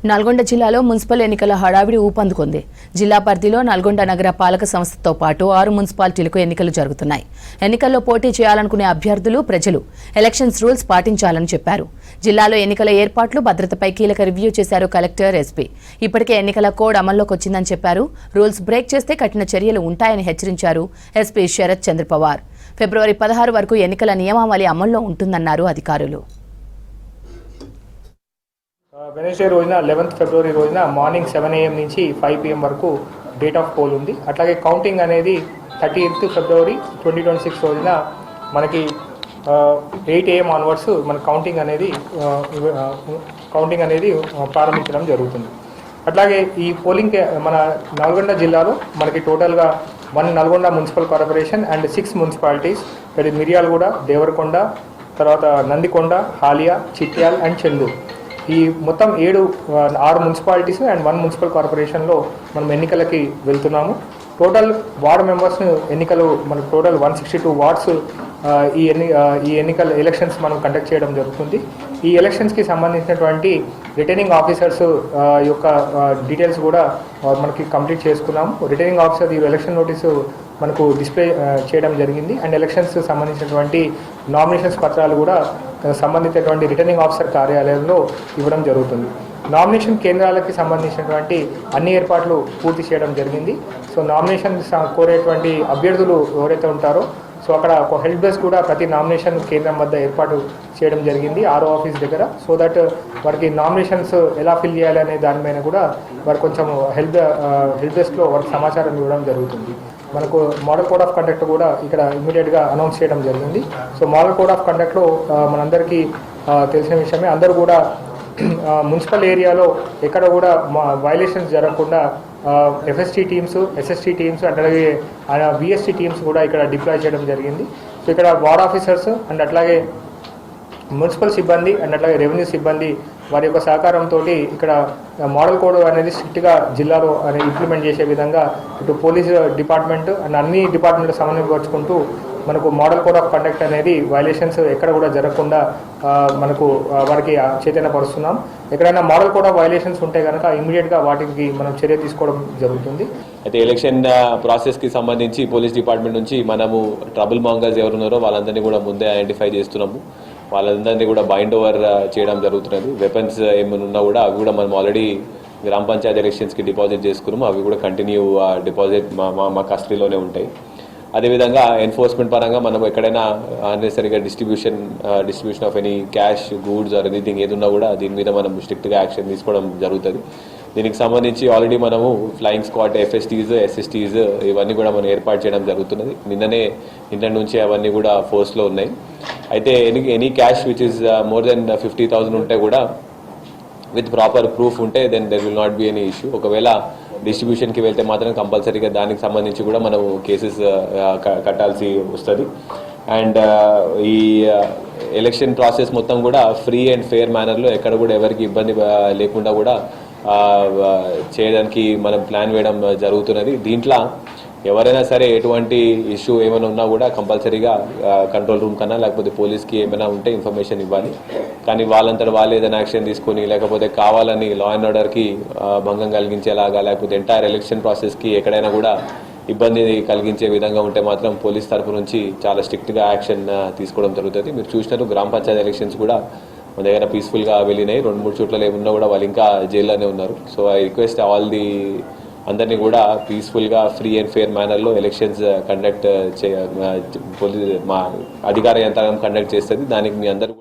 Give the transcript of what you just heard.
నల్గొండ జిల్లాలో మున్సిపల్ ఎన్నికల హడావిడి ఊపందుకుంది. జిల్లా పరిధిలో నల్గొండ నగర పాలక సంస్థతో పాటు 6 మున్సిపాలిటీలకు ఎన్నికలు జరుగుతున్నాయి. ఎన్నికల్లో పోటీ చేయాలనుకునే అభ్యర్థులు, ప్రజలు ఎలక్షన్స్ రూల్స్ పాటించాలని చెప్పారు. జిల్లాలో ఎన్నికల ఏర్పాట్లు, భద్రతపై కీలక రివ్యూ చేశారు కలెక్టర్, ఎస్పీ. ఇప్పటికే ఎన్నికల కోడ్ అమల్లోకి వచ్చిందని చెప్పారు. రూల్స్ బ్రేక్ చేస్తే కఠిన చర్యలు ఉంటాయని హెచ్చరించారు ఎస్పీ శరత్ చంద్ర పవార్. ఫిబ్రవరి 16 వరకు ఎన్నికల నియమావళి అమల్లో ఉంటుందన్నారు అధికారులు. వెనస్డే రోజున 11th ఫిబ్రవరి రోజున మార్నింగ్ 7 AM నుంచి 5 PM వరకు డేట్ ఆఫ్ పోల్ ఉంది. అట్లాగే కౌంటింగ్ అనేది 30th ఫిబ్రవరి 2026 రోజున మనకి 8 AM ఆన్వర్డ్స్ మన కౌంటింగ్ అనేది ప్రారంభించడం జరుగుతుంది. అట్లాగే ఈ పోలింగ్ మన నల్గొండ జిల్లాలో మనకి టోటల్గా 1 Nalgonda municipal corporation and 6 municipalities, Miryalaguda, Devarakonda, తర్వాత నందికొండ, హాలియా, చిట్యాల్ అండ్ చెందూరు, ఈ మొత్తం 6 మున్సిపాలిటీస్ అండ్ 1 మున్సిపల్ కార్పొరేషన్లో మనం ఎన్నికలకి వెళ్తున్నాము. టోటల్ వార్డ్ మెంబర్స్ను ఎన్నికలు మనకు టోటల్ 162 వార్డ్స్ ఈ ఎన్నికల ఎలక్షన్స్ మనం కండక్ట్ చేయడం జరుగుతుంది. ఈ ఎలక్షన్స్కి సంబంధించినటువంటి రిటర్నింగ్ ఆఫీసర్స్ యొక్క డీటెయిల్స్ కూడా మనకి కంప్లీట్ చేసుకున్నాము. రిటర్నింగ్ ఆఫీసర్ ఈ ఎలక్షన్ నోటీసు మనకు డిస్ప్లే చేయడం జరిగింది. అండ్ ఎలక్షన్స్ సంబంధించినటువంటి నామినేషన్స్ పత్రాలు కూడా సంబంధించినటువంటి రిటర్నింగ్ ఆఫీసర్ కార్యాలయంలో ఇవ్వడం జరుగుతుంది. నామినేషన్ కేంద్రాలకి సంబంధించినటువంటి అన్ని ఏర్పాట్లు పూర్తి చేయడం జరిగింది. సో నామినేషన్ కోరేటువంటి అభ్యర్థులు ఎవరైతే ఉంటారో సో అక్కడ ఒక హెల్ప్ డెస్క్ కూడా ప్రతి నామినేషన్ కేంద్రం వద్ద ఏర్పాటు చేయడం జరిగింది ఆర్ఓ ఆఫీస్ దగ్గర. సో దట్ వారికి నామినేషన్స్ ఎలా ఫిల్ చేయాలి అనే దానిపైన కూడా వారు కొంచెం హెల్ప్ డెస్క్లో వారికి సమాచారం ఇవ్వడం జరుగుతుంది. మనకు మోడల్ కోడ్ ఆఫ్ కండక్ట్ కూడా ఇక్కడ ఇమీడియట్గా అనౌన్స్ చేయడం జరిగింది. సో మోడల్ కోడ్ ఆఫ్ కండక్ట్లో మనందరికీ తెలిసిన విషయమే, అందరూ కూడా మున్సిపల్ ఏరియాలో ఎక్కడ కూడా వైలేషన్స్ జరగకుండా FST teams, SST teams and అలాగే విఎస్టీ టీమ్స్ కూడా ఇక్కడ డిప్లాయ్ చేయడం జరిగింది. సో ఇక్కడ వార్డ్ ఆఫీసర్స్ అండ్ అట్లాగే మున్సిపల్ సిబ్బంది అండ్ అట్లాగే రెవెన్యూ సిబ్బంది వారి యొక్క సహకారంతో ఇక్కడ మోడల్ కోడ్ అనేది స్ట్రిక్ట్గా జిల్లాలో ఇంప్లిమెంట్ చేసే విధంగా ఇటు పోలీస్ డిపార్ట్మెంట్ అండ్ అన్ని డిపార్ట్మెంట్లు సమన్వయపరుచుకుంటూ మనకు మోడల్ కోడ్ ఆఫ్ కండక్ట్ అనేది వైలేషన్స్ ఎక్కడ కూడా జరగకుండా మనకు వారికి చైతన్యపరుస్తున్నాం. ఎక్కడైనా మోడల్ కోడ్ ఆఫ్ వైలేషన్స్ ఉంటే కనుక ఇమీడియట్గా వాటికి మనం చర్య తీసుకోవడం జరుగుతుంది. అయితే ఎలక్షన్ ప్రాసెస్కి సంబంధించి పోలీస్ డిపార్ట్మెంట్ నుంచి మనము ట్రబుల్ మాంగర్స్ ఎవరున్నారో వాళ్ళందరినీ కూడా ముందే ఐడెంటిఫై చేస్తున్నాము. వాళ్ళందరినీ కూడా బైండ్ ఓవర్ చేయడం జరుగుతున్నది. వెపన్స్ ఏమైనా ఉన్నా కూడా అవి కూడా మనం ఆల్రెడీ గ్రామ పంచాయతీ ఎలక్షన్స్కి డిపాజిట్ చేసుకున్నాము. అవి కూడా కంటిన్యూ డిపాజిట్ మా కస్టడీలోనే ఉంటాయి. అదేవిధంగా ఎన్ఫోర్స్మెంట్ పరంగా మనం ఎక్కడైనా అన్నెసరీగా distribution of any cash, goods or anything ఏదున్నా కూడా దీని మీద మనం స్ట్రిక్ట్గా యాక్షన్ తీసుకోవడం జరుగుతుంది. దీనికి సంబంధించి ఆల్రెడీ మనము ఫ్లయింగ్ స్క్వాడ్, ఎఫ్ఎస్టీస్, ఎస్ఎస్టీస్ ఇవన్నీ కూడా మనం ఏర్పాటు చేయడం జరుగుతున్నది. నిన్న నుంచి అవన్నీ కూడా ఫోర్స్లో ఉన్నాయి. అయితే any cash which is more than 50,000 ఉంటే కూడా విత్ ప్రాపర్ ప్రూఫ్ ఉంటే then there will not be any issue. ఒకవేళ డిస్ట్రిబ్యూషన్కి వెళ్తే మాత్రం కంపల్సరీగా దానికి సంబంధించి కూడా మనం కేసెస్ కట్టాల్సి వస్తుంది. అండ్ ఈ ఎలక్షన్ ప్రాసెస్ మొత్తం కూడా ఫ్రీ అండ్ ఫెయిర్ మేనర్లో ఎక్కడ కూడా ఎవరికి ఇబ్బంది లేకుండా కూడా చేయడానికి మనం ప్లాన్ వేయడం జరుగుతున్నది. దీంట్లో ఎవరైనా సరే ఎటువంటి ఇష్యూ ఏమైనా ఉన్నా కూడా కంపల్సరీగా కంట్రోల్ రూమ్ కన్నా లేకపోతే పోలీస్కి ఏమైనా ఉంటే ఇన్ఫర్మేషన్ ఇవ్వాలి. కానీ వాళ్ళంతా వాళ్ళు ఏదైనా యాక్షన్ తీసుకొని లేకపోతే కావాలని లా అండ్ ఆర్డర్కి భంగం కలిగించేలాగా లేకపోతే ఎంటైర్ ఎలక్షన్ ప్రాసెస్కి ఎక్కడైనా కూడా ఇబ్బంది కలిగించే విధంగా ఉంటే మాత్రం పోలీస్ తరఫు నుంచి చాలా స్ట్రిక్ట్గా యాక్షన్ తీసుకోవడం జరుగుతుంది. మీరు చూసినారు గ్రామ పంచాయతీ ఎలక్షన్స్ కూడా మన దగ్గర పీస్ఫుల్గా వెళ్ళినాయి. 2-3 చోట్ల ఏమున్నా కూడా వాళ్ళు ఇంకా జైల్లోనే ఉన్నారు. సో ఐ రిక్వెస్ట్ అందరినీ కూడా పీస్ఫుల్గా ఫ్రీ అండ్ ఫెయిర్ మేనర్లో ఎలక్షన్స్ కండక్ట్ మా అధికార యంత్రాంగం కండక్ట్ చేస్తుంది. దానికి మీ అందరూ